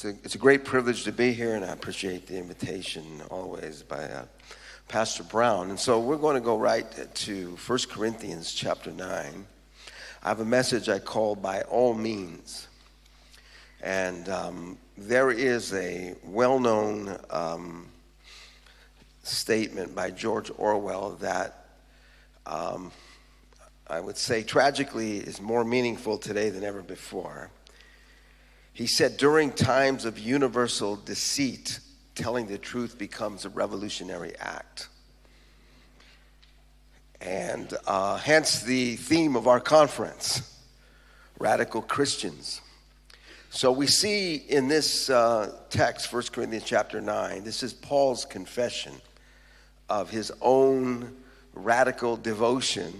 It's a great privilege to be here, and I appreciate the invitation always by Pastor Brown. And so we're going to go right to 1 Corinthians chapter 9. I have a message I call By All Means. And there is a well-known statement by George Orwell that I would say tragically is more meaningful today than ever before. He said, during times of universal deceit, telling the truth becomes a revolutionary act. And hence the theme of our conference, Radical Christians. So we see in this text, 1 Corinthians chapter 9, this is Paul's confession of his own radical devotion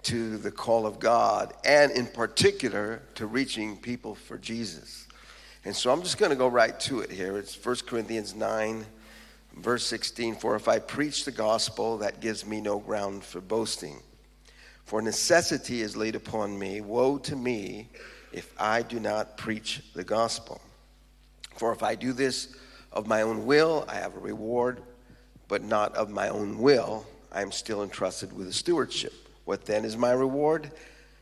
to the call of God, and in particular to reaching people for Jesus. And so I'm just going to go right to it here. It's 1 Corinthians 9, verse 16. For if I preach the gospel, that gives me no ground for boasting. For necessity is laid upon me. Woe to me if I do not preach the gospel. For if I do this of my own will, I have a reward, but not of my own will. I am still entrusted with a stewardship. What then is my reward?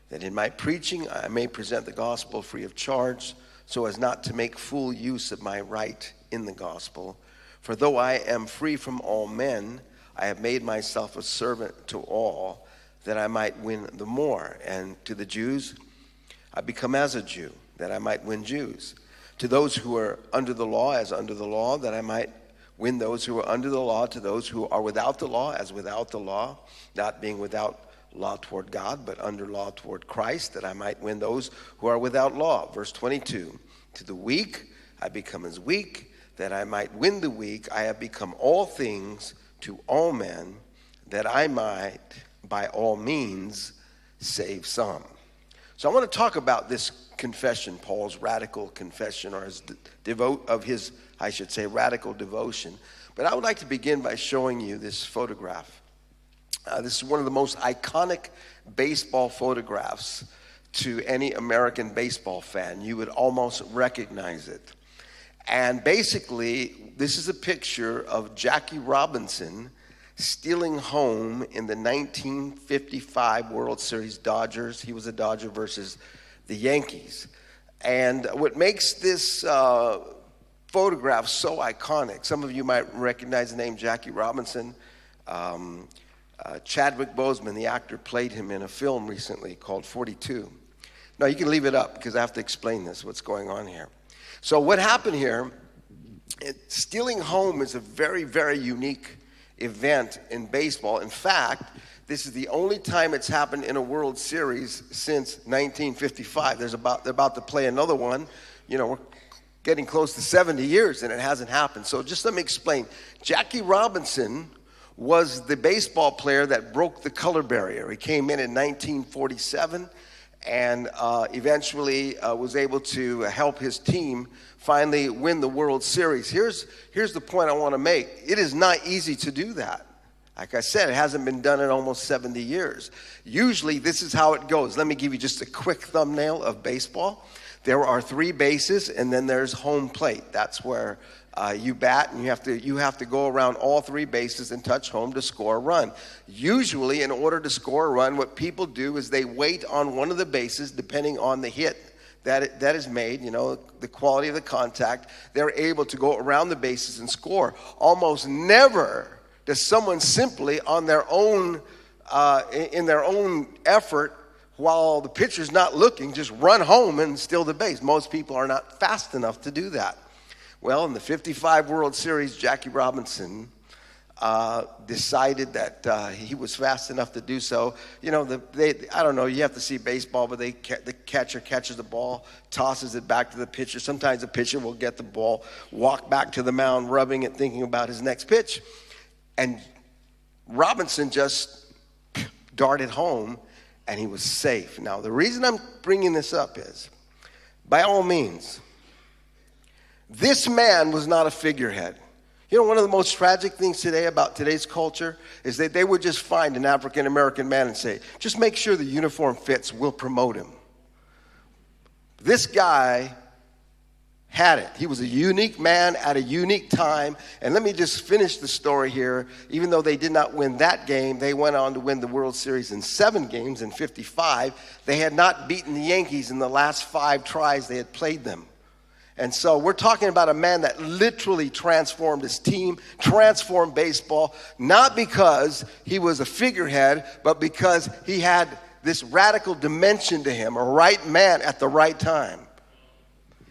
That in my preaching I may present the gospel free of charge, so as not to make full use of my right in the gospel. For though I am free from all men, I have made myself a servant to all, that I might win the more. And to the Jews, I become as a Jew, that I might win Jews. To those who are under the law, as under the law, that I might win those who are under the law. To those who are without the law, as without the law, not being without law toward God, but under law toward Christ, that I might win those who are without law. Verse 22, to the weak I become as weak, that I might win the weak. I have become all things to all men, that I might by all means save some. So I want to talk about this confession, Paul's radical confession, or his radical devotion. But I would like to begin by showing you this photograph. This is one of the most iconic baseball photographs to any American baseball fan. You would almost recognize it. And basically, this is a picture of Jackie Robinson stealing home in the 1955 World Series Dodgers. He was a Dodger versus the Yankees. And what makes this photograph so iconic, some of you might recognize the name Jackie Robinson. Chadwick Boseman, the actor, played him in a film recently called 42. Now, you can leave it up because I have to explain this, what's going on here. So what happened here, stealing home is a very, very unique event in baseball. In fact, this is the only time it's happened in a World Series since 1955. They're about to play another one. You know, we're getting close to 70 years and it hasn't happened. So just let me explain. Jackie Robinson was the baseball player that broke the color barrier. He came in 1947 and eventually was able to help his team finally win the World Series. Here's the point I want to make. It is not easy to do that. Like I said, it hasn't been done in almost 70 years. Usually this is how it goes. Let me give you just a quick thumbnail of baseball. There are 3 bases and then there's home plate. That's where you bat, and you have to go around all 3 bases and touch home to score a run. Usually, in order to score a run, what people do is they wait on one of the bases, depending on the hit that is made, you know, the quality of the contact. They're able to go around the bases and score. Almost never does someone simply on their own, in their own effort, while the pitcher's not looking, just run home and steal the base. Most people are not fast enough to do that. Well, in the 55 World Series, Jackie Robinson decided that he was fast enough to do so. You know, I don't know, you have to see baseball, but the catcher catches the ball, tosses it back to the pitcher. Sometimes the pitcher will get the ball, walk back to the mound, rubbing it, thinking about his next pitch. And Robinson just darted home, and he was safe. Now, the reason I'm bringing this up is, by all means, this man was not a figurehead. You know, one of the most tragic things today about today's culture is that they would just find an African-American man and say, just make sure the uniform fits, we'll promote him. This guy had it. He was a unique man at a unique time. And let me just finish the story here. Even though they did not win that game, they went on to win the World Series in 7 games in 55. They had not beaten the Yankees in the last 5 tries they had played them. And so we're talking about a man that literally transformed his team, transformed baseball, not because he was a figurehead, but because he had this radical dimension to him, a right man at the right time.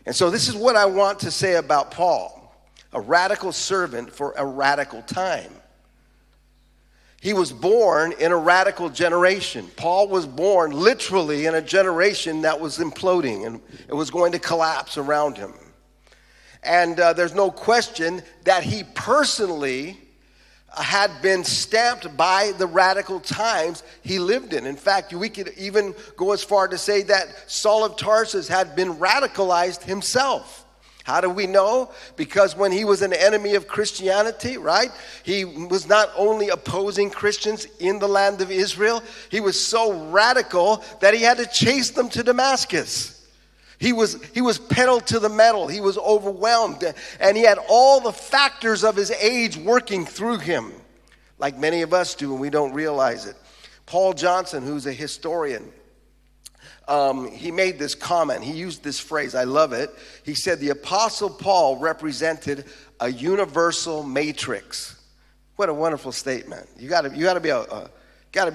And so this is what I want to say about Paul, a radical servant for a radical time. He was born in a radical generation. Paul was born literally in a generation that was imploding and it was going to collapse around him. And there's no question that he personally had been stamped by the radical times he lived in. In fact, we could even go as far to say that Saul of Tarsus had been radicalized himself. How do we know? Because when he was an enemy of Christianity, right? He was not only opposing Christians in the land of Israel, he was so radical that he had to chase them to Damascus. He was pedal to the metal. He was overwhelmed. And he had all the factors of his age working through him, like many of us do, and we don't realize it. Paul Johnson, who's a historian, he made this comment. He used this phrase. I love it. He said, the Apostle Paul represented a universal matrix. What a wonderful statement. You got to be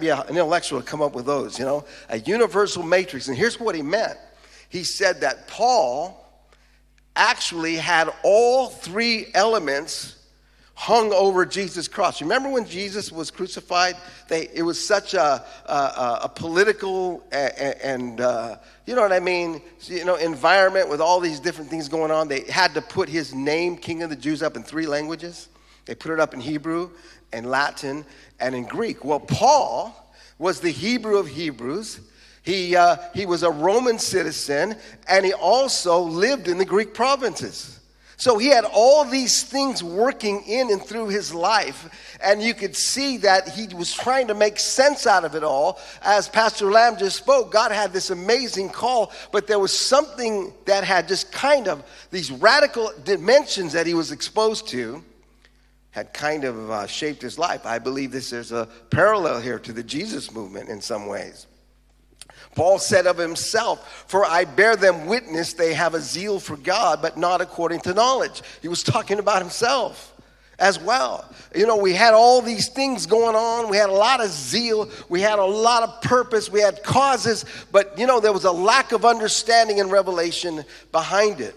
an intellectual to come up with those, a universal matrix. And here's what he meant. He said that Paul actually had all 3 elements hung over Jesus' cross. Remember when Jesus was crucified? It was such a political and you know what I mean? Environment with all these different things going on. They had to put his name, King of the Jews, up in 3 languages. They put it up in Hebrew and Latin and in Greek. Well, Paul was the Hebrew of Hebrews. He was a Roman citizen, and he also lived in the Greek provinces. So he had all these things working in and through his life, and you could see that he was trying to make sense out of it all. As Pastor Lamb just spoke, God had this amazing call, but there was something that had just kind of these radical dimensions that he was exposed to, had kind of shaped his life. I believe there's a parallel here to the Jesus movement in some ways. Paul said of himself, for I bear them witness they have a zeal for God, but not according to knowledge. He was talking about himself as well. We had all these things going on. We had a lot of zeal. We had a lot of purpose. We had causes, but there was a lack of understanding and revelation behind it.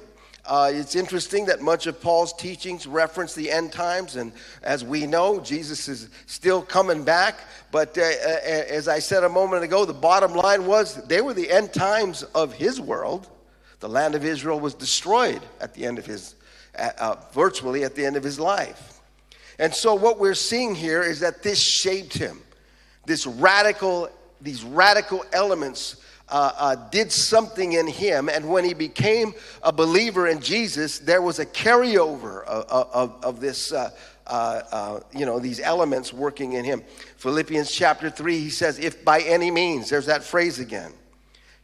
It's interesting that much of Paul's teachings reference the end times, and as we know, Jesus is still coming back. But as I said a moment ago, the bottom line was they were the end times of his world. The land of Israel was destroyed at the end of his, virtually at the end of his life. And so what we're seeing here is that this shaped him. These radical elements did something in him, and when he became a believer in Jesus, there was a carryover of this, these elements working in him. Philippians chapter 3, he says, if by any means, there's that phrase again.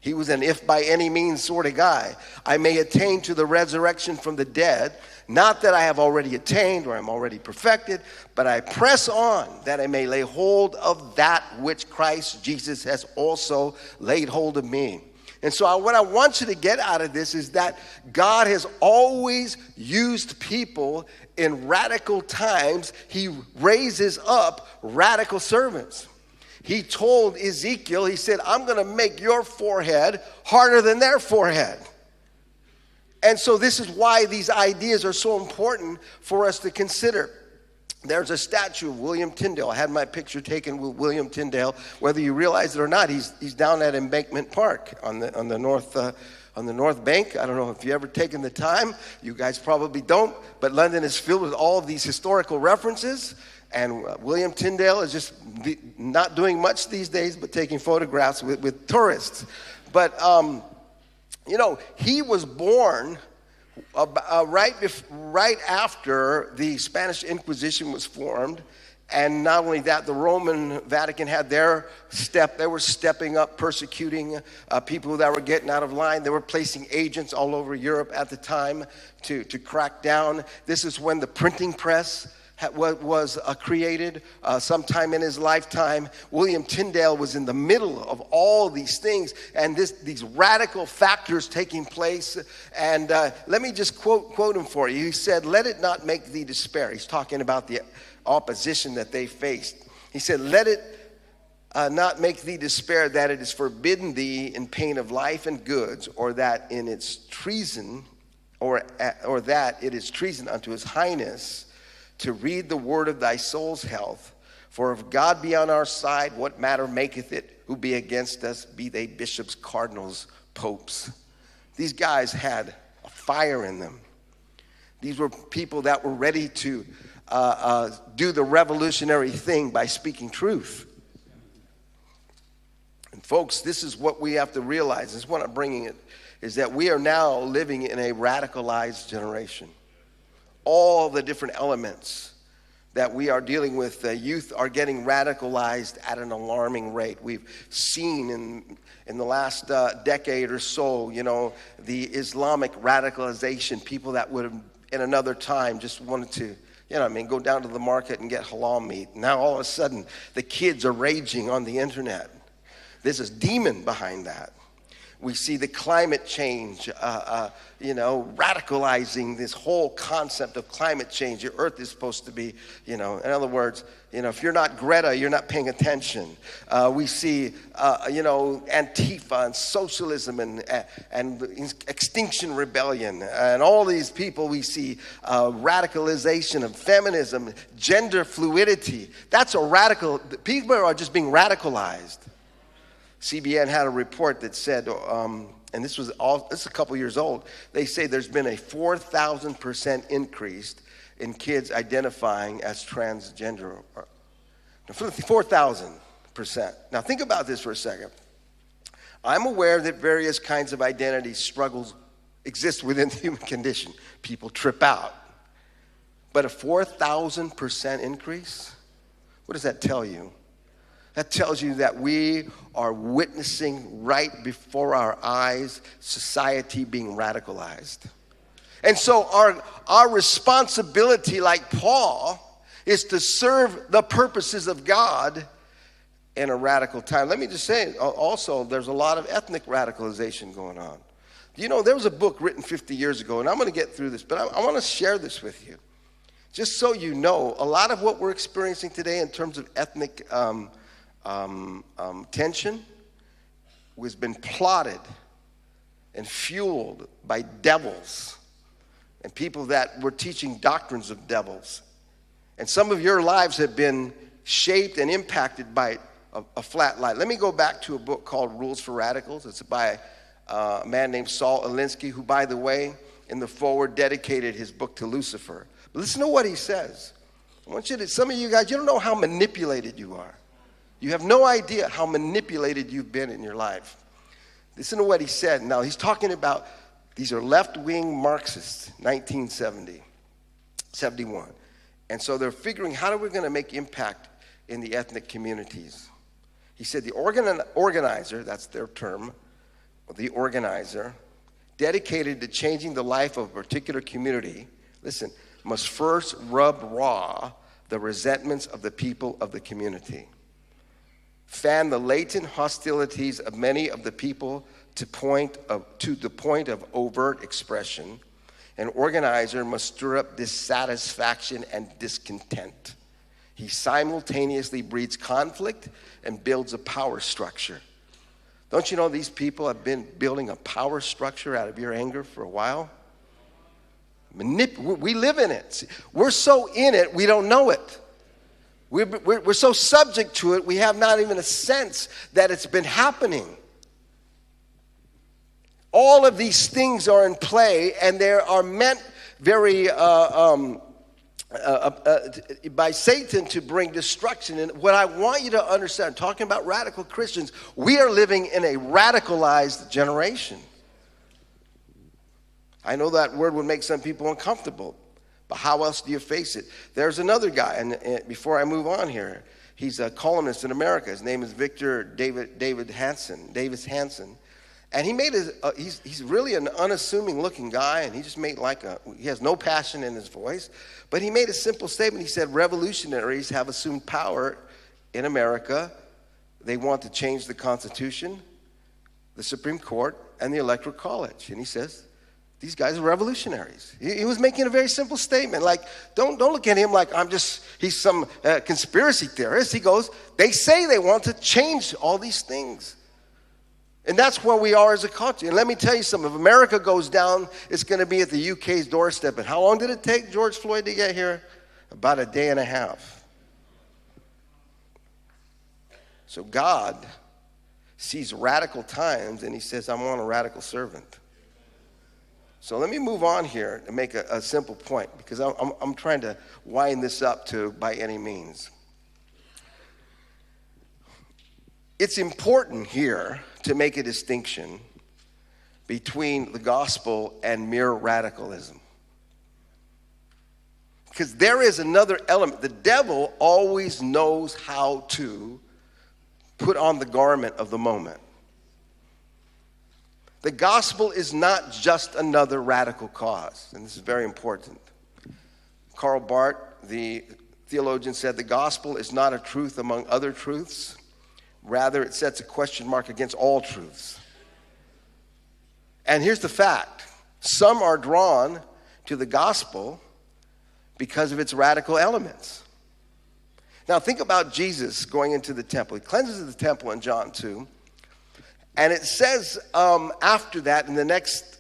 He was an if by any means sort of guy. I may attain to the resurrection from the dead. Not that I have already attained or I'm already perfected, but I press on that I may lay hold of that which Christ Jesus has also laid hold of me. And so what I want you to get out of this is that God has always used people in radical times. He raises up radical servants. He told Ezekiel, he said, I'm going to make your forehead harder than their forehead. And so this is why these ideas are so important for us to consider. There's a statue of William Tyndale. I had my picture taken with William Tyndale. Whether you realize it or not, he's down at Embankment Park on the north bank. I don't know if you've ever taken the time. You guys probably don't. But London is filled with all of these historical references. And William Tyndale is just not doing much these days, but taking photographs with tourists. But he was born right after the Spanish Inquisition was formed, And not only that, the Roman Vatican had their step. They were stepping up, persecuting people that were getting out of line. They were placing agents all over Europe at the time to crack down. This is when the printing press was created sometime in his lifetime. William Tyndale was in the middle of all these things and these radical factors taking place. And let me just quote him for you. He said, "Let it not make thee despair." He's talking about the opposition that they faced. He said, "Let it not make thee despair that it is forbidden thee in pain of life and goods, or that in its treason, or that it is treason unto his highness to read the word of thy soul's health. For if God be on our side, what matter maketh it who be against us, be they bishops, cardinals, popes?" These guys had a fire in them. These were people that were ready to do the revolutionary thing by speaking truth. And folks, this is what we have to realize. This is what I'm bringing it, is that we are now living in a radicalized generation. All the different elements that we are dealing with, youth are getting radicalized at an alarming rate. We've seen in the last decade or so, the Islamic radicalization, people that would have in another time just wanted to, go down to the market and get halal meat. Now all of a sudden, the kids are raging on the internet. There's a demon behind that. We see the climate change, radicalizing this whole concept of climate change. Your earth is supposed to be, in other words, if you're not Greta, you're not paying attention. We see, Antifa and socialism and Extinction Rebellion and all these people. We see radicalization of feminism, gender fluidity. That's a radical, people are just being radicalized. CBN had a report that said, and this is a couple years old, they say there's been a 4,000% increase in kids identifying as transgender. 4,000%. Now think about this for a second. I'm aware that various kinds of identity struggles exist within the human condition. People trip out. But a 4,000% increase? What does that tell you? That tells you that we are witnessing right before our eyes society being radicalized. And so our responsibility, like Paul, is to serve the purposes of God in a radical time. Let me just say, also, there's a lot of ethnic radicalization going on. There was a book written 50 years ago, and I'm going to get through this, but I want to share this with you. Just so you know, a lot of what we're experiencing today in terms of ethnic tension has been plotted and fueled by devils and people that were teaching doctrines of devils. And some of your lives have been shaped and impacted by a flat lie. Let me go back to a book called Rules for Radicals. It's by a man named Saul Alinsky, who, by the way, in the foreword dedicated his book to Lucifer. But listen to what he says. I want you to, some of you guys, you don't know how manipulated you are. You have no idea how manipulated you've been in your life. Listen to what he said. Now, he's talking about, these are left-wing Marxists, 1970, 71. And so they're figuring, how are we going to make impact in the ethnic communities? He said the organizer, that's their term, the organizer, dedicated to changing the life of a particular community, listen, must first rub raw the resentments of the people of the community. Fan the latent hostilities of many of the people to the point of overt expression. An organizer must stir up dissatisfaction and discontent. He simultaneously breeds conflict and builds a power structure. Don't you know these people have been building a power structure out of your anger for a while? We live in it. We're so in it, we don't know it. We're so subject to it, we have not even a sense that it's been happening. All of these things are in play, and they are meant very by Satan to bring destruction. And what I want you to understand, talking about radical Christians, we are living in a radicalized generation. I know that word would make some people uncomfortable, But how else do you face it? There's another guy, and before I move on here, he's a columnist in America. His name is Victor Davis Hanson. And he made he's really an unassuming looking guy, and he just made he has no passion in his voice. But he made a simple statement. He said, revolutionaries have assumed power in America. They want to change the Constitution, the Supreme Court, and the Electoral College. And he says, these guys are revolutionaries. He was making a very simple statement. Like, don't look at him like he's some conspiracy theorist. He goes, they say they want to change all these things. And that's where we are as a country. And let me tell you something. If America goes down, it's going to be at the UK's doorstep. And how long did it take George Floyd to get here? About a day and a half. So God sees radical times, and he says, I want a radical servant. So let me move on here and make a simple point, because I'm trying to wind this up to by any means. It's important here to make a distinction between the gospel and mere radicalism. Because there is another element. The devil always knows how to put on the garment of the moment. The gospel is not just another radical cause, and this is very important. Karl Barth, the theologian, said the gospel is not a truth among other truths. Rather, it sets a question mark against all truths. And here's the fact. Some are drawn to the gospel because of its radical elements. Now, think about Jesus going into the temple. He cleanses the temple in John 2. And it says after that, in the next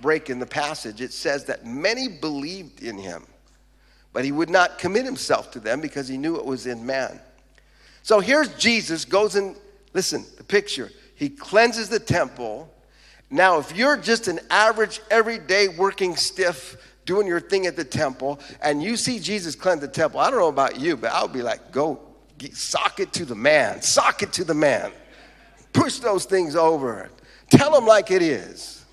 break in the passage, it says that many believed in him, but he would not commit himself to them because he knew it was in man. So here's Jesus, goes in, listen, the picture. He cleanses the temple. Now, if you're just an average, everyday working stiff, doing your thing at the temple, and you see Jesus cleanse the temple, I don't know about you, but I would be like, go, sock it to the man. Sock it to the man. Push those things over. Tell them like it is.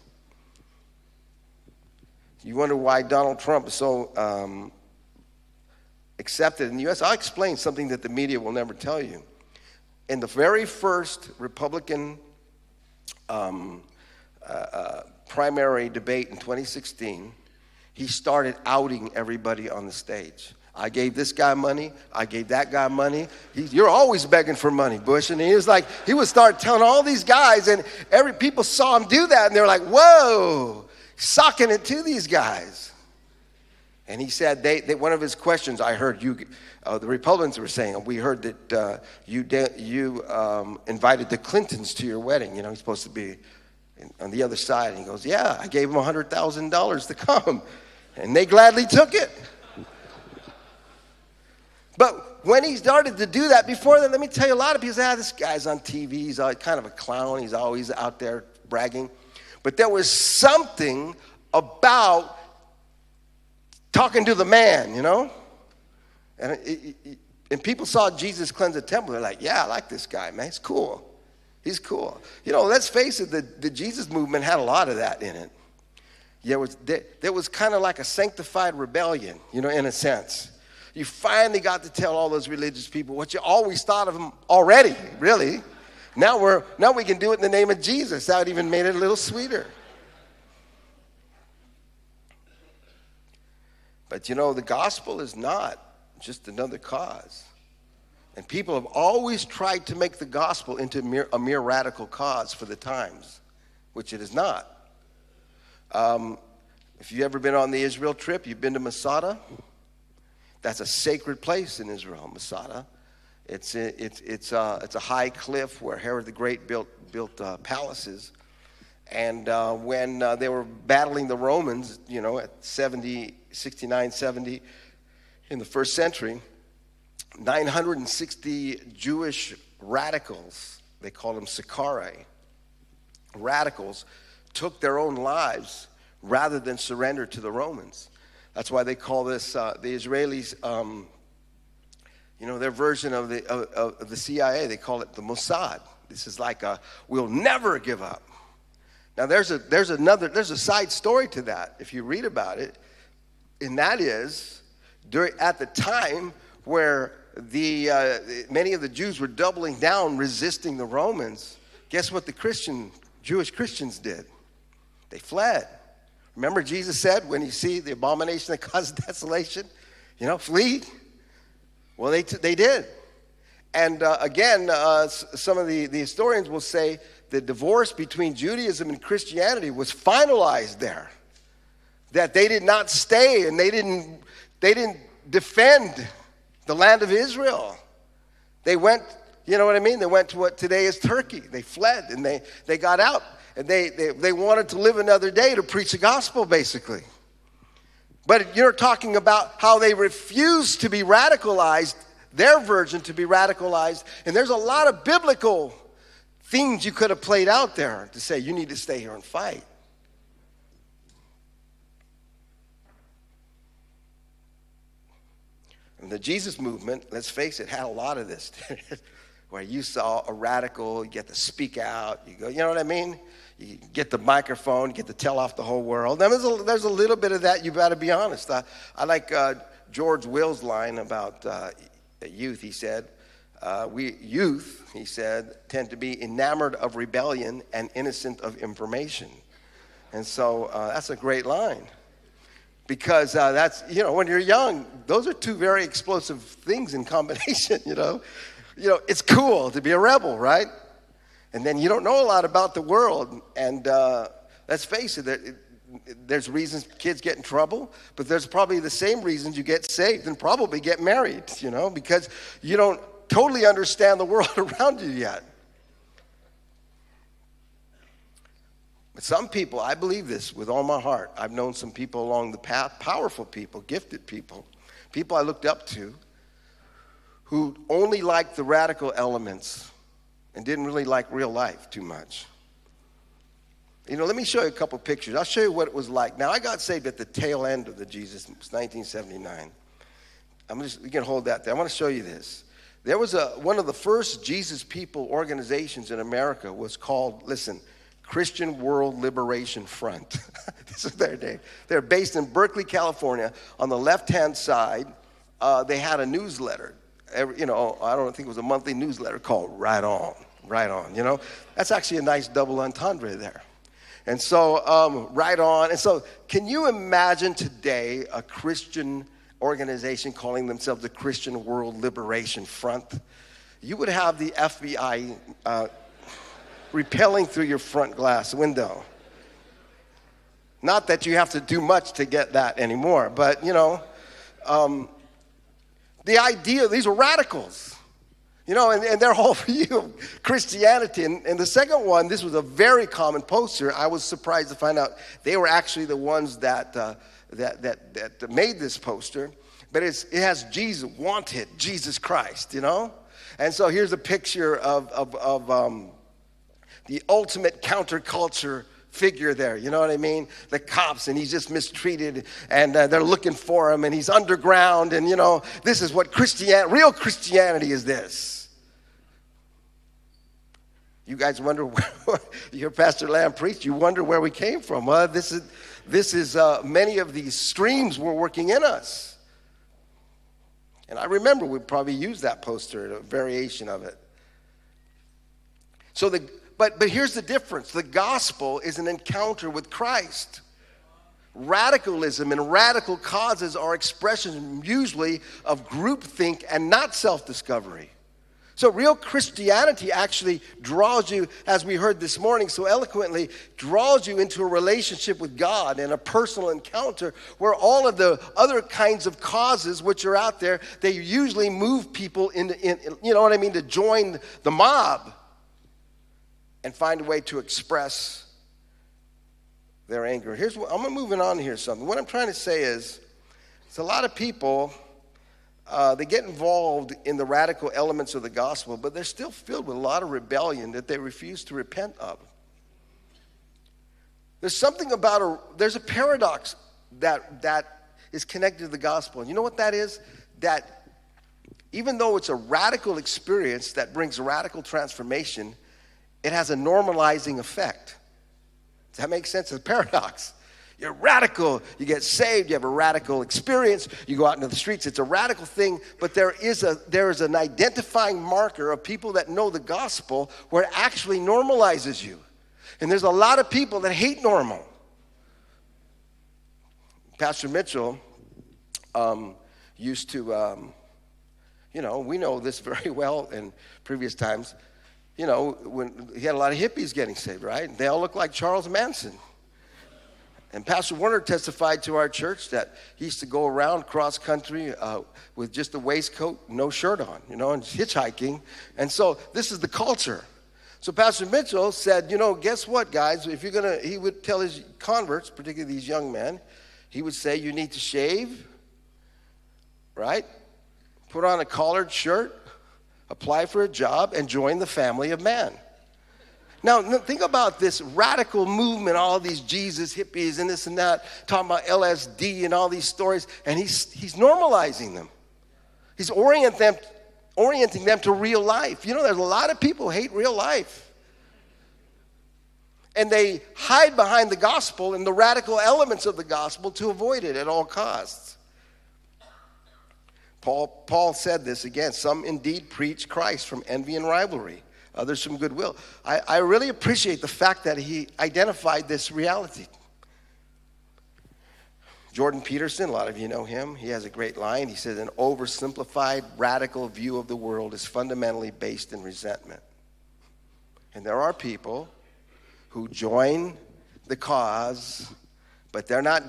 You wonder why Donald Trump is so accepted in the U.S.? I'll explain something that the media will never tell you. In the very first Republican primary debate in 2016, he started outing everybody on the stage. I gave this guy money. I gave that guy money. You're always begging for money, Bush. And he would start telling all these guys, and people saw him do that, and they were like, whoa, socking it to these guys. And he said, one of his questions, I heard you, the Republicans were saying, we heard that you invited the Clintons to your wedding. You know, he's supposed to be on the other side. And he goes, yeah, I gave them $100,000 to come. And they gladly took it. But when he started to do that, before that, let me tell you, a lot of people say, this guy's on TV. He's kind of a clown. He's always out there bragging. But there was something about talking to the man, you know? And people saw Jesus cleanse the temple. They're like, yeah, I like this guy, man. He's cool. He's cool. You know, let's face it, the Jesus movement had a lot of that in it. There was kind of like a sanctified rebellion, you know, in a sense. You finally got to tell all those religious people what you always thought of them already, really. Now we can do it in the name of Jesus. That even made it a little sweeter. But you know, the gospel is not just another cause. And people have always tried to make the gospel into a mere radical cause for the times, which it is not. If you've ever been on the Israel trip, you've been to Masada. That's a sacred place in Israel, Masada. It's a high cliff where Herod the Great built palaces. And when they were battling the Romans, you know, at 69, 70 in the first century, 960 Jewish radicals, they called them Sicarii, radicals, took their own lives rather than surrender to the Romans. That's why they call this, the Israelis, you know, their version of the CIA, they call it the Mossad. This is like we'll never give up. Now there's a side story to that. If you read about it, And that is, at the time where many of the Jews were doubling down, resisting the Romans, guess what the Jewish Christians did? They fled. Remember Jesus said, when you see the abomination that causes desolation, flee? Well, they did. And again, some of the historians will say the divorce between Judaism and Christianity was finalized there. That they did not stay and they didn't defend the land of Israel. They went, you know what I mean? They went to what today is Turkey. They fled and they got out. And they wanted to live another day to preach the gospel, basically. But you're talking about how they refused to be radicalized, their version to be radicalized. And there's a lot of biblical things you could have played out there to say, you need to stay here and fight. And the Jesus movement, let's face it, had a lot of this. Where you saw a radical, you get to speak out, you go, you know what I mean? You get the microphone, you get to tell off the whole world. Now, there's a little bit of that, you got to be honest. I like George Will's line about youth. He said, we youth, he said, tend to be enamored of rebellion and innocent of information. And so that's a great line. Because that's, when you're young, those are two very explosive things in combination, it's cool to be a rebel, right? And then you don't know a lot about the world. And let's face it, there's reasons kids get in trouble, but there's probably the same reasons you get saved and probably get married, because you don't totally understand the world around you yet. But some people, I believe this with all my heart. I've known some people along the path, powerful people, gifted people I looked up to, who only liked the radical elements and didn't really like real life too much. Let me show you a couple pictures. I'll show you what it was like. Now, I got saved at the tail end of the Jesus. It was 1979. You can hold that there. I want to show you this. There was one of the first Jesus People organizations in America was called, listen, Christian World Liberation Front. This is their name. They're based in Berkeley, California. On the left-hand side, they had a newsletter. I don't think it was a monthly newsletter called Right On. That's actually a nice double entendre there. And so, Right On. And so, can you imagine today a Christian organization calling themselves the Christian World Liberation Front? You would have the FBI repelling through your front glass window. Not that you have to do much to get that anymore, but, the idea, these are radicals, and their whole view of Christianity. And the second one, this was a very common poster. I was surprised to find out they were actually the ones that made this poster. But it has Jesus, wanted, Jesus Christ, And so here's a picture of the ultimate counterculture figure there, you know what I mean? The cops, and he's just mistreated, and they're looking for him, and he's underground, and this is what real Christianity is this. You guys wonder where, you hear Pastor Lamb preach, you wonder where we came from. Well, this is many of these streams were working in us. And I remember we probably used that poster, a variation of it. So But here's the difference. The gospel is an encounter with Christ. Radicalism and radical causes are expressions usually of groupthink and not self-discovery. So real Christianity actually draws you, as we heard this morning so eloquently, draws you into a relationship with God and a personal encounter where all of the other kinds of causes which are out there, they usually move people to join the mob and find a way to express their anger. I'm moving on here something. What I'm trying to say is, it's a lot of people, they get involved in the radical elements of the gospel, but they're still filled with a lot of rebellion that they refuse to repent of. There's a paradox that is connected to the gospel. And you know what that is? That even though it's a radical experience that brings radical transformation, it has a normalizing effect. Does that make sense? It's a paradox. You're radical. You get saved. You have a radical experience. You go out into the streets. It's a radical thing, but there is an identifying marker of people that know the gospel where it actually normalizes you. And there's a lot of people that hate normal. Pastor Mitchell used to, we know this very well in previous times. When he had a lot of hippies getting saved, right? They all look like Charles Manson. And Pastor Warner testified to our church that he used to go around cross country with just a waistcoat, no shirt on, and hitchhiking. And so this is the culture. So Pastor Mitchell said, guess what, guys? If you're he would tell his converts, particularly these young men, he would say, you need to shave, right? Put on a collared shirt, apply for a job, and join the family of man. Now, think about this radical movement, all these Jesus hippies and this and that, talking about LSD and all these stories, and he's normalizing them. He's orienting them to real life. There's a lot of people who hate real life. And they hide behind the gospel and the radical elements of the gospel to avoid it at all costs. Paul said this again, some indeed preach Christ from envy and rivalry, others from goodwill. I really appreciate the fact that he identified this reality. Jordan Peterson, a lot of you know him, he has a great line. He says, an oversimplified, radical view of the world is fundamentally based in resentment. And there are people who join the cause, but they're not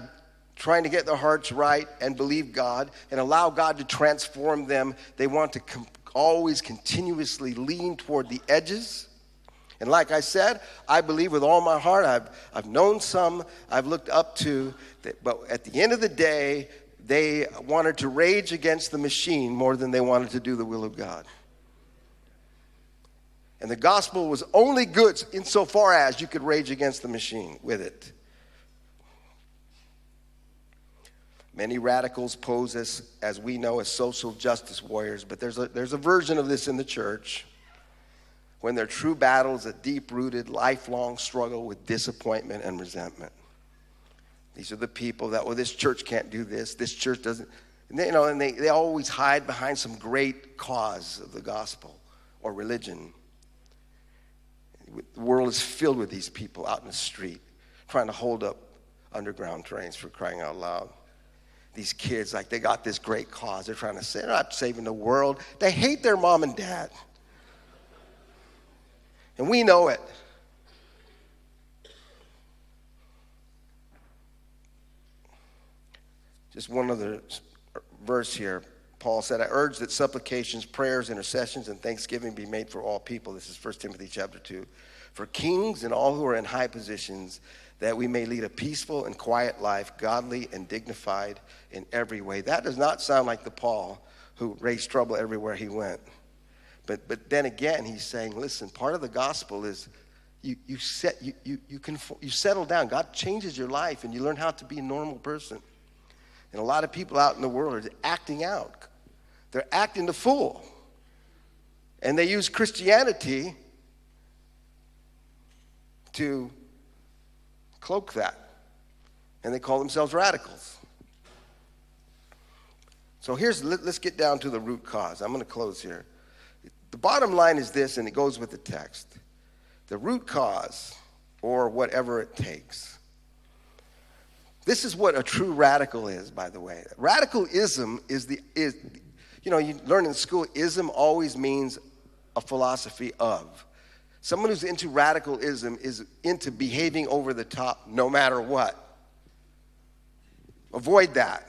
trying to get their hearts right and believe God and allow God to transform them. They want to always continuously lean toward the edges. And like I said, I believe with all my heart, I've known some, I've looked up to, but at the end of the day, they wanted to rage against the machine more than they wanted to do the will of God. And the gospel was only good insofar as you could rage against the machine with it. Many radicals pose as we know, as social justice warriors, but there's a version of this in the church when their true battle is a deep-rooted, lifelong struggle with disappointment and resentment. These are the people that, this church can't do this church doesn't, and they always hide behind some great cause of the gospel or religion. The world is filled with these people out in the street trying to hold up underground trains, for crying out loud. These kids, they got this great cause. They're trying to say, they're not saving the world. They hate their mom and dad. And we know it. Just one other verse here. Paul said, I urge that supplications, prayers, intercessions, and thanksgiving be made for all people. This is 1 Timothy chapter 2. For kings and all who are in high positions, that we may lead a peaceful and quiet life, godly and dignified in every way. That does not sound like the Paul who raised trouble everywhere he went. But then again, he's saying, listen, part of the gospel is you settle down. God changes your life, and you learn how to be a normal person. And a lot of people out in the world are acting out. They're acting the fool. And they use Christianity to cloak that. And they call themselves radicals. So let's get down to the root cause. I'm going to close here. The bottom line is this, and it goes with the text. The root cause, or whatever it takes. This is what a true radical is, by the way. Radicalism is you learn in school, ism always means a philosophy of. Someone who's into radicalism is into behaving over the top no matter what. Avoid that.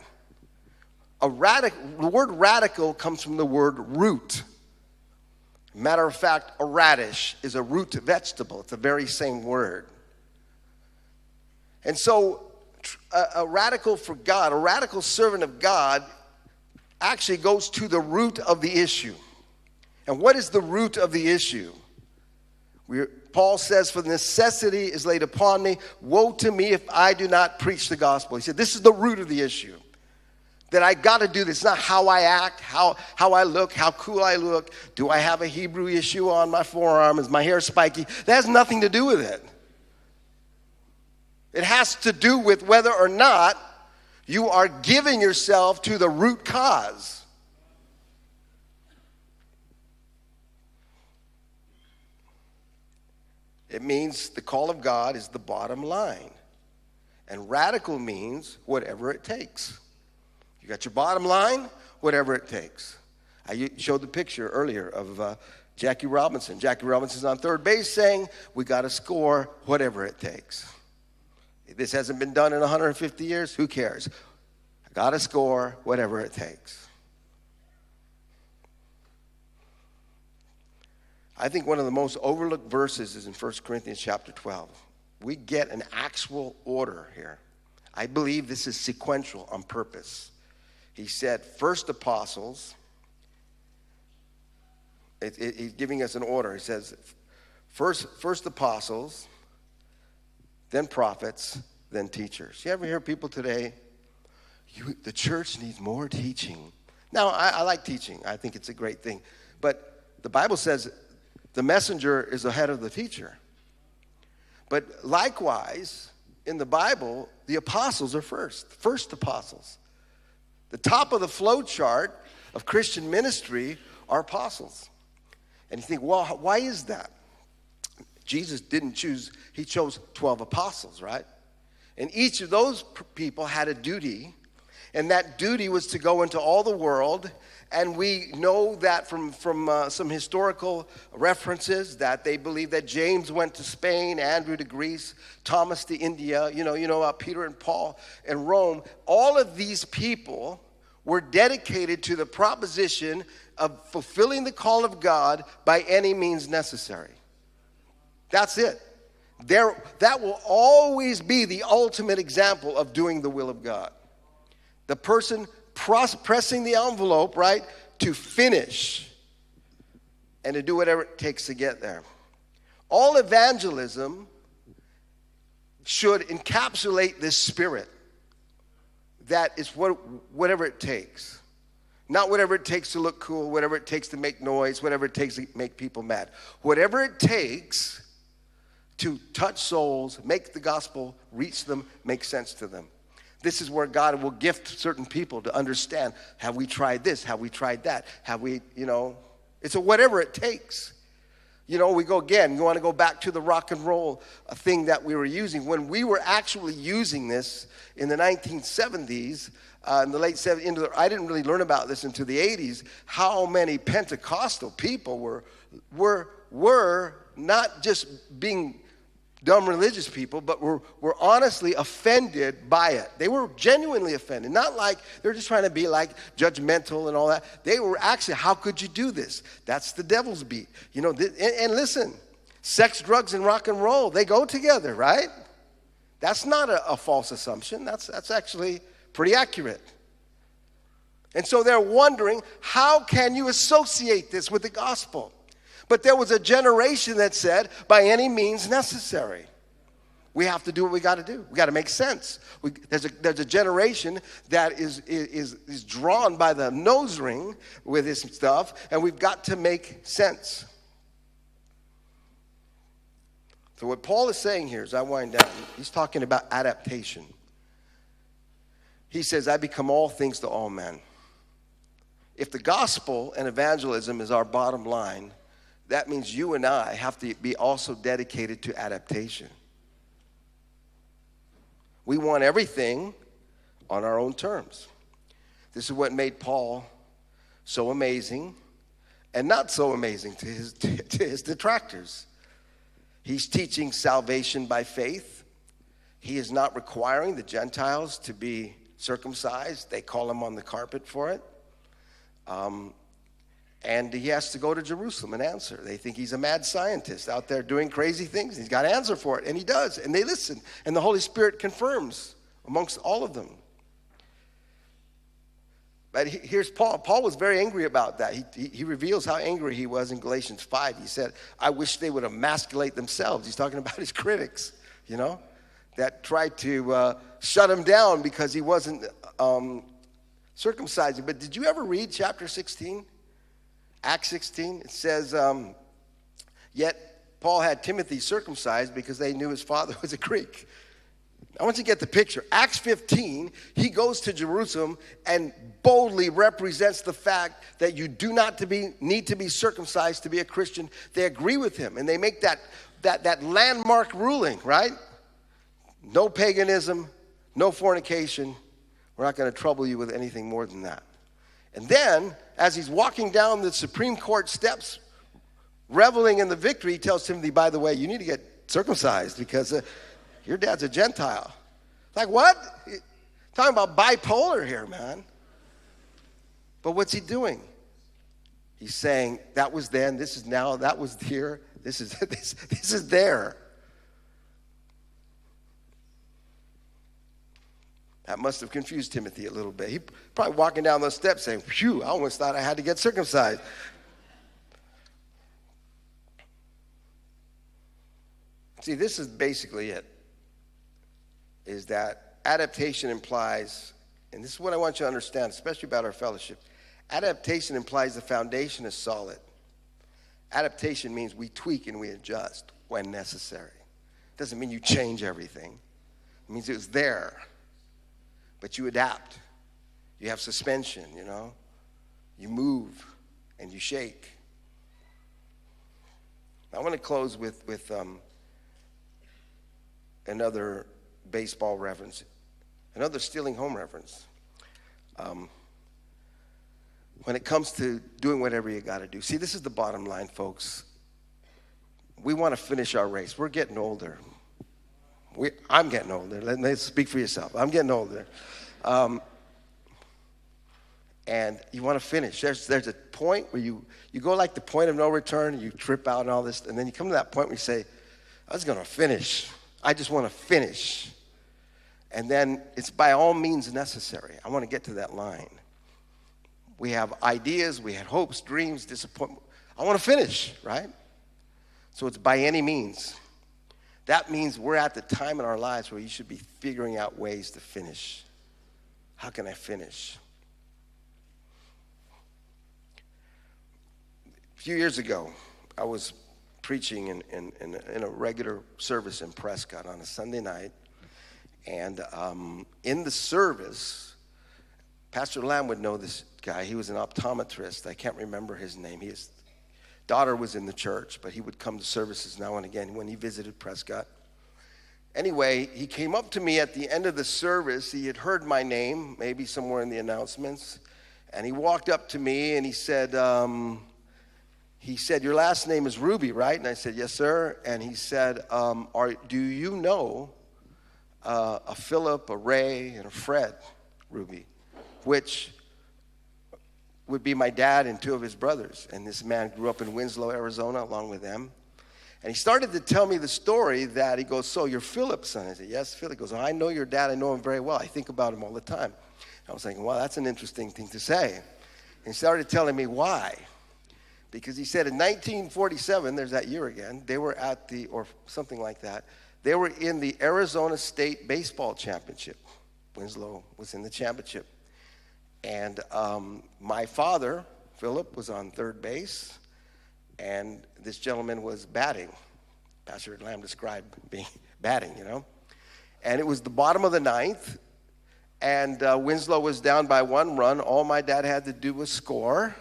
The word radical comes from the word root. Matter of fact, a radish is a root vegetable. It's the very same word. And so a radical for God, a radical servant of God, actually goes to the root of the issue. And what is the root of the issue? Paul says, for the necessity is laid upon me. Woe to me if I do not preach the gospel. He said, this is the root of the issue. That I got to do this. It's not how I act, how I look, how cool I look. Do I have a Hebrew issue on my forearm? Is my hair spiky? That has nothing to do with it. It has to do with whether or not you are giving yourself to the root cause. It means the call of God is the bottom line. And radical means whatever it takes. You got your bottom line, whatever it takes. I showed the picture earlier of Jackie Robinson. Jackie Robinson's on third base saying, we got to score whatever it takes. If this hasn't been done in 150 years, who cares? I got to score whatever it takes. I think one of the most overlooked verses is in 1 Corinthians chapter 12. We get an actual order here. I believe this is sequential on purpose. He said, first apostles. He's giving us an order. He says, first apostles, then prophets, then teachers. You ever hear people today, the church needs more teaching. Now, I like teaching. I think it's a great thing. But the Bible says the messenger is ahead of the teacher. But likewise, in the Bible, the apostles are first apostles. The top of the flow chart of Christian ministry are apostles. And you think, well, why is that? Jesus didn't choose, he chose 12 apostles, right? And each of those people had a duty, and that duty was to go into all the world. And we know that from some historical references that they believe that James went to Spain, Andrew to Greece, Thomas to India, you know about Peter and Paul and Rome. All of these people were dedicated to the proposition of fulfilling the call of God by any means necessary. That's it. That will always be the ultimate example of doing the will of God. The person pressing the envelope, right, to finish and to do whatever it takes to get there. All evangelism should encapsulate this spirit that is whatever it takes. Not whatever it takes to look cool, whatever it takes to make noise, whatever it takes to make people mad. Whatever it takes to touch souls, make the gospel, reach them, make sense to them. This is where God will gift certain people to understand, have we tried this? Have we tried that? Have we, it's a whatever it takes. We go again, you want to go back to the rock and roll thing that we were using. When we were actually using this in the 1970s, in the late 70s, I didn't really learn about this until the 80s, how many Pentecostal people were not just being dumb religious people, but were honestly offended by it. They were genuinely offended. Not like they're just trying to be like judgmental and all that. They were actually, how could you do this? That's the devil's beat. And listen, sex, drugs, and rock and roll, they go together, right? That's not a false assumption. That's actually pretty accurate. And so they're wondering, how can you associate this with the gospel? But there was a generation that said, by any means necessary. We have to do what we got to do. We got to make sense. There's a generation that is drawn by the nose ring with this stuff, and we've got to make sense. So what Paul is saying here, as I wind down, he's talking about adaptation. He says, I become all things to all men. If the gospel and evangelism is our bottom line, that means you and I have to be also dedicated to adaptation. We want everything on our own terms. This is what made Paul so amazing and not so amazing to his detractors. He's teaching salvation by faith. He is not requiring the Gentiles to be circumcised. They call him on the carpet for it. And he has to go to Jerusalem and answer. They think he's a mad scientist out there doing crazy things. He's got to answer for it, and he does. And they listen, and the Holy Spirit confirms amongst all of them. But here's Paul. Paul was very angry about that. He reveals how angry he was in Galatians 5. He said, I wish they would emasculate themselves. He's talking about his critics, that tried to shut him down because he wasn't circumcised. But did you ever read chapter 16? Acts 16, it says, yet Paul had Timothy circumcised because they knew his father was a Greek. I want you to get the picture. Acts 15, he goes to Jerusalem and boldly represents the fact that you do not need to be circumcised to be a Christian. They agree with him, and they make that landmark ruling, right? No paganism, no fornication. We're not going to trouble you with anything more than that. And then, as he's walking down the Supreme Court steps, reveling in the victory, he tells Timothy, by the way, you need to get circumcised because your dad's a Gentile. Like, what? Talking about bipolar here, man. But what's he doing? He's saying, that was then, this is now, that was here, this is this is there. That must have confused Timothy a little bit. He probably walking down those steps saying, phew, I almost thought I had to get circumcised. See, this is basically it, is that adaptation implies, and this is what I want you to understand, especially about our fellowship. Adaptation implies the foundation is solid. Adaptation means we tweak and we adjust when necessary. It doesn't mean you change everything. It means it was there, but you adapt. You have suspension, you know. You move and you shake. I want to close with another baseball reference, another stealing home reference. When it comes to doing whatever you got to do. See, this is the bottom line, folks. We want to finish our race. We're getting older. I'm getting older. Let's speak for yourself. I'm getting older. And you want to finish. There's a point where you go like the point of no return, and you trip out and all this, and then you come to that point where you say, I was going to finish. I just want to finish. And then it's by all means necessary. I want to get to that line. We have ideas, we had hopes, dreams, disappointment. I want to finish, right? So it's by any means. That means we're at the time in our lives where you should be figuring out ways to finish. How can I finish? A few years ago, I was preaching in a regular service in Prescott on a Sunday night. And in the service, Pastor Lamb would know this guy. He was an optometrist. I can't remember his name. His daughter was in the church, but he would come to services now and again when he visited Prescott. Anyway, he came up to me at the end of the service. He had heard my name, maybe somewhere in the announcements. And he walked up to me and he said, your last name is Ruby, right? And I said, yes, sir. And he said, do you know a Philip, a Ray, and a Fred Ruby, which would be my dad and two of his brothers. And this man grew up in Winslow, Arizona, along with them. And he started to tell me the story that he goes, so you're Philip's son? I said, yes, Philip. He goes, I know your dad. I know him very well. I think about him all the time. I was thinking, well, that's an interesting thing to say. And he started telling me why. Because he said in 1947, there's that year again, they were at or something like that, they were in the Arizona State Baseball Championship. Winslow was in the championship. And my father, Philip, was on third base, and this gentleman was batting. Pastor Lamb described being batting, you know. And it was the bottom of the ninth, and Winslow was down by 1 run. All my dad had to do was score,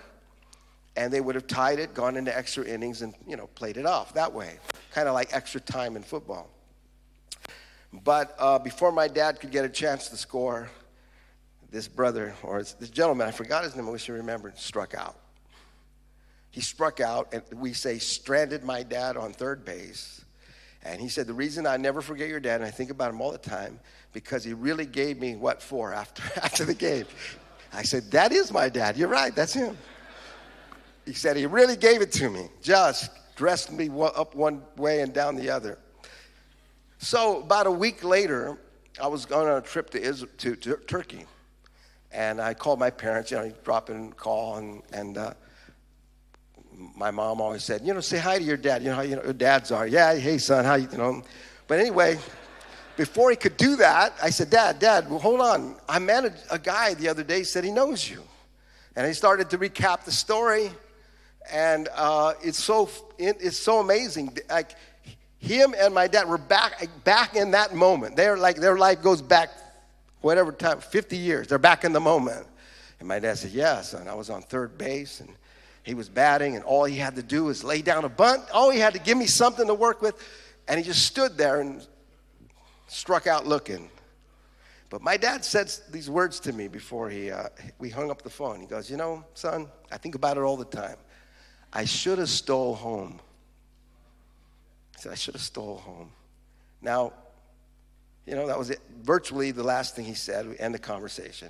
and they would have tied it, gone into extra innings, and, you know, played it off that way, kind of like extra time in football. But before my dad could get a chance to score, this brother, or this gentleman, I forgot his name, I wish I remembered, struck out. He struck out, and we say stranded my dad on third base. And he said, the reason I never forget your dad, and I think about him all the time, because he really gave me what for after the game. I said, that is my dad. You're right, that's him. He said, he really gave it to me, just dressed me up one way and down the other. So about a week later, I was going on a trip to Turkey. And I called my parents, you know, you drop in a call, and my mom always said, you know, say hi to your dad. You know how your dads are. Yeah, hey, son, how you know. But anyway, before he could do that, I said, Dad, well, hold on. I met a guy the other day, said he knows you. And he started to recap the story, and it's so amazing. Like, him and my dad were back in that moment. They're like, their life goes back whatever time, 50 years. They're back in the moment. And my dad said, yeah, son, I was on third base, and he was batting, and all he had to do was lay down a bunt. All he had to give me something to work with, and he just stood there and struck out looking. But my dad said these words to me before we hung up the phone. He goes, you know, son, I think about it all the time. I should have stole home. He said, I should have stole home. Now, you know, that was it. Virtually the last thing he said. We end the conversation.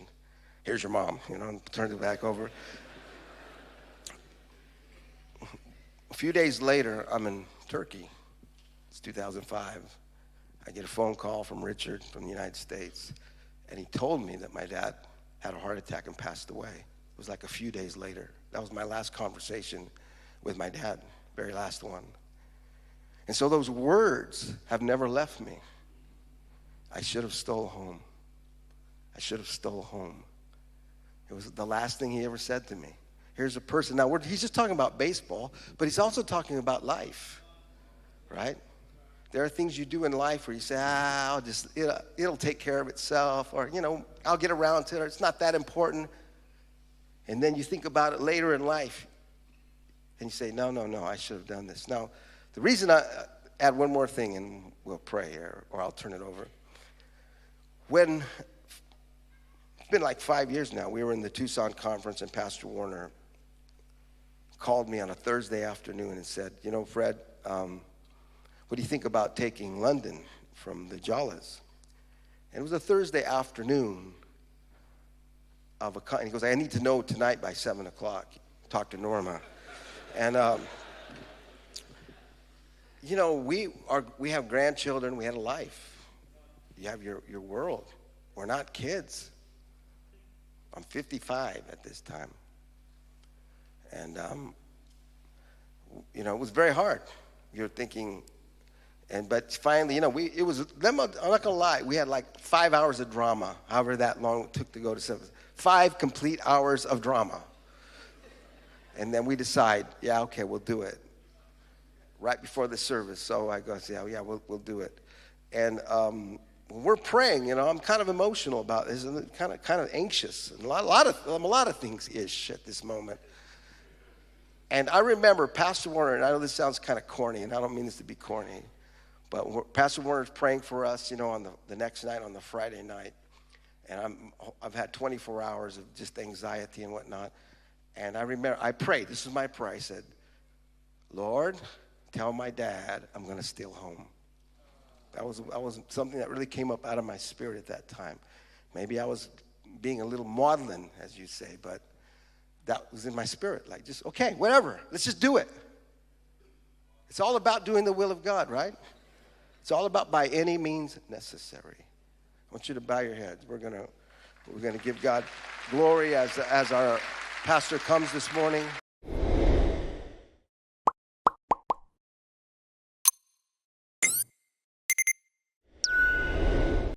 Here's your mom. You know, and turned it back over. A few days later, I'm in Turkey. It's 2005. I get a phone call from Richard from the United States, and he told me that my dad had a heart attack and passed away. It was like a few days later. That was my last conversation with my dad, very last one. And so those words have never left me. I should have stole home. I should have stole home. It was the last thing he ever said to me. Here's a person. Now, he's just talking about baseball, but he's also talking about life, right? There are things you do in life where you say, it'll take care of itself, or, you know, I'll get around to it, or it's not that important. And then you think about it later in life, and you say, no, I should have done this. Now, the reason I add one more thing, and we'll pray, or I'll turn it over. It's been like 5 years now, we were in the Tucson conference, and Pastor Warner called me on a Thursday afternoon and said, you know, Fred, what do you think about taking London from the Jalas? And it was a Thursday afternoon and he goes, I need to know tonight by 7 o'clock. Talk to Norma. And, you know, we have grandchildren. We had a life. You have your world. We're not kids. I'm 55 at this time. And, you know, it was very hard. You're thinking, but finally, you know, I'm not going to lie, we had like 5 hours of drama, however that long it took to go to 7. 5 complete hours of drama. And then we decide, yeah, okay, we'll do it. Right before the service. So I go, yeah, we'll do it. And when we're praying, you know, I'm kind of emotional about this and kind of anxious. And I'm a lot of things-ish at this moment. And I remember Pastor Warner, and I know this sounds kind of corny, and I don't mean this to be corny, but Pastor Warner's praying for us, you know, on the next night, on the Friday night. And I've had 24 hours of just anxiety and whatnot. And I remember, I prayed. This is my prayer. I said, Lord, tell my dad I'm going to steal home. That was something that really came up out of my spirit at that time. Maybe I was being a little maudlin, as you say, but that was in my spirit. Like, just, okay, whatever. Let's just do it. It's all about doing the will of God, right? It's all about by any means necessary. I want you to bow your heads. We're gonna give God glory as our pastor comes this morning.